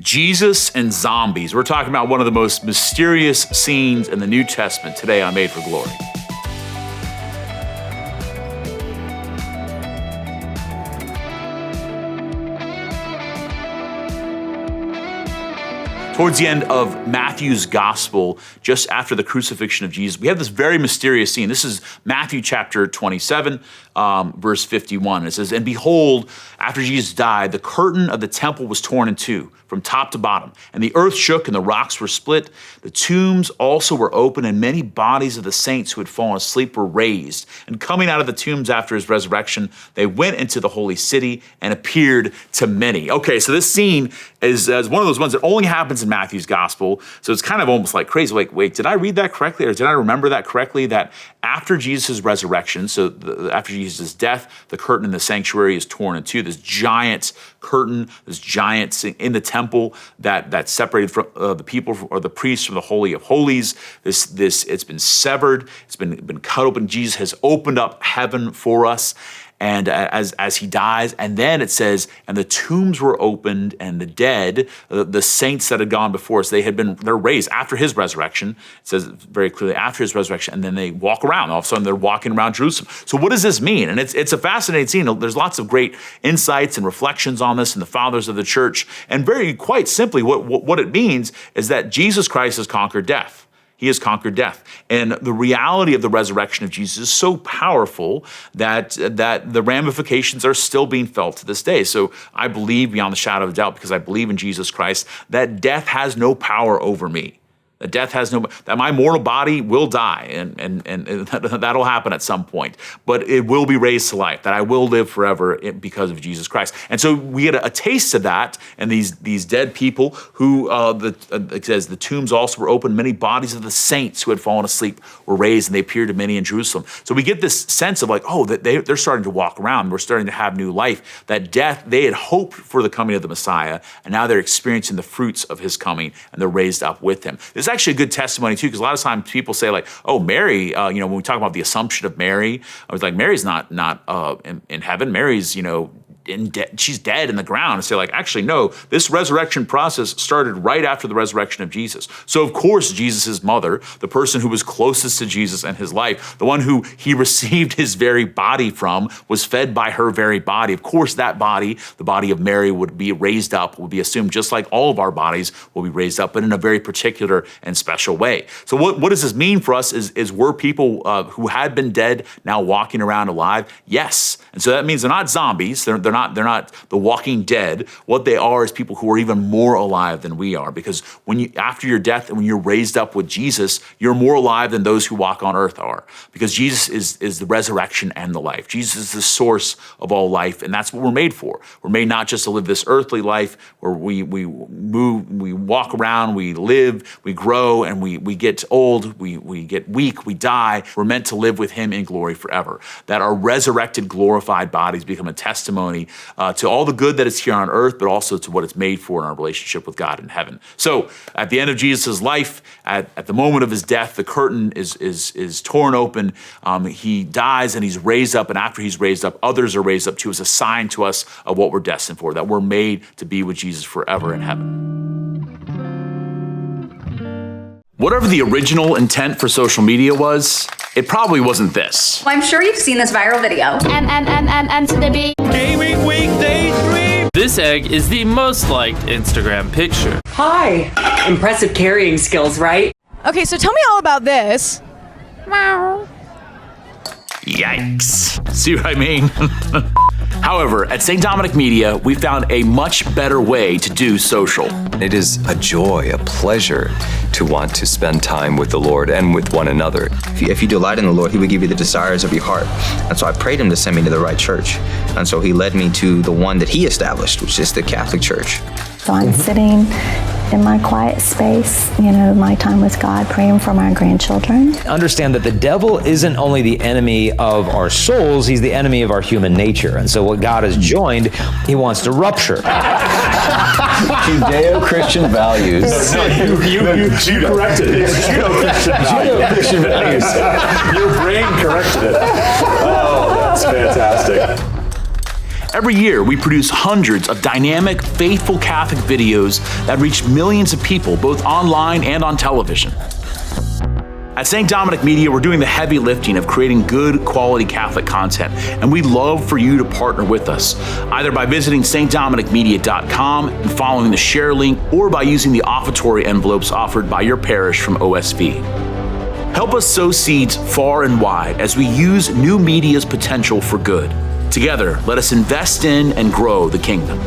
Jesus and zombies. We're talking about one of the most mysterious scenes in the New Testament today on Made for Glory. Towards the end of Matthew's gospel, just after the crucifixion of Jesus, we have this very mysterious scene. This is Matthew chapter 27, verse 51. It says, "And behold, after Jesus died, the curtain of the temple was torn in two, from top to bottom, and the earth shook and the rocks were split. The tombs also were open, and many bodies of the saints who had fallen asleep were raised. And coming out of the tombs after his resurrection, they went into the holy city and appeared to many." Okay, so this scene is one of those ones that only happens in Matthew's gospel. So it's kind of almost like crazy. Like, wait, did I read that correctly? Or did I remember that correctly? That after Jesus' resurrection, so after Jesus' death, the curtain in the sanctuary is torn in two. This giant curtain, this giant in the temple that separated from the people or the priests from the Holy of Holies. This it's been severed. It's been cut open. Jesus has opened up heaven for us. And as he dies, and then it says, and the tombs were opened, and the dead, the saints that had gone before us, they're raised after his resurrection. It says very clearly after his resurrection, and then they walk around. All of a sudden, they're walking around Jerusalem. So what does this mean? And it's a fascinating scene. There's lots of great insights and reflections on this in the fathers of the church. And very quite simply, what it means is that Jesus Christ has conquered death. He has conquered death. And the reality of the resurrection of Jesus is so powerful that the ramifications are still being felt to this day. So I believe beyond the shadow of a doubt, because I believe in Jesus Christ, that death has no power over me. That my mortal body will die, and that'll happen at some point, but it will be raised to life, that I will live forever because of Jesus Christ. And so we get a taste of that, and these dead people who, it says, the tombs also were opened, many bodies of the saints who had fallen asleep were raised, and they appeared to many in Jerusalem. So we get this sense of like, oh, that they're starting to walk around, we're starting to have new life, that death, they had hoped for the coming of the Messiah, and now they're experiencing the fruits of his coming, and they're raised up with him. This is actually a good testimony too, because a lot of times people say like, "Oh, Mary," when we talk about the assumption of Mary, I was like, Mary's not in heaven. Mary's she's dead in the ground. And say like, actually, no, this resurrection process started right after the resurrection of Jesus. So of course, Jesus' mother, the person who was closest to Jesus and his life, the one who he received his very body from, was fed by her very body. Of course, that body, the body of Mary, would be raised up, would be assumed just like all of our bodies will be raised up, but in a very particular and special way. So what does this mean for us is we're people who had been dead now walking around alive? Yes. And so that means they're not zombies. They're not the walking dead. What they are is people who are even more alive than we are, because after your death and when you're raised up with Jesus, you're more alive than those who walk on earth are, because Jesus is the resurrection and the life. Jesus is the source of all life, and that's what we're made for. We're made not just to live this earthly life where we move, we walk around, we live, we grow, and we get old, we get weak, we die. We're meant to live with him in glory forever. That our resurrected, glorified bodies become a testimony to all the good that is here on earth, but also to what it's made for in our relationship with God in heaven. So at the end of Jesus' life, at the moment of his death, the curtain is torn open. He dies and he's raised up, and after he's raised up, others are raised up too, as a sign to us of what we're destined for, that we're made to be with Jesus forever in heaven. Whatever the original intent for social media was, it probably wasn't this. Well, I'm sure you've seen this viral video. And to the B. Gaming Weekday Dream. This egg is the most liked Instagram picture. Hi. Impressive carrying skills, right? Okay, so tell me all about this. Wow. Yikes. See what I mean? However, at St. Dominic Media, we found a much better way to do social. It is a joy, a pleasure to want to spend time with the Lord and with one another. If you delight in the Lord, he would give you the desires of your heart. And so I prayed him to send me to the right church. And so he led me to the one that he established, which is the Catholic Church. So I'm sitting in my quiet space, my time with God, praying for my grandchildren. Understand that the devil isn't only the enemy of our souls, he's the enemy of our human nature. And so what God has joined, he wants to rupture. Judeo-Christian values. You corrected it. It's Judeo-Christian values. Your brain corrected it. Oh, that's fantastic. Every year, we produce hundreds of dynamic, faithful Catholic videos that reach millions of people, both online and on television. At St. Dominic Media, we're doing the heavy lifting of creating good, quality Catholic content, and we'd love for you to partner with us, either by visiting stdominicmedia.com and following the share link, or by using the offertory envelopes offered by your parish from OSV. Help us sow seeds far and wide as we use new media's potential for good. Together, let us invest in and grow the kingdom.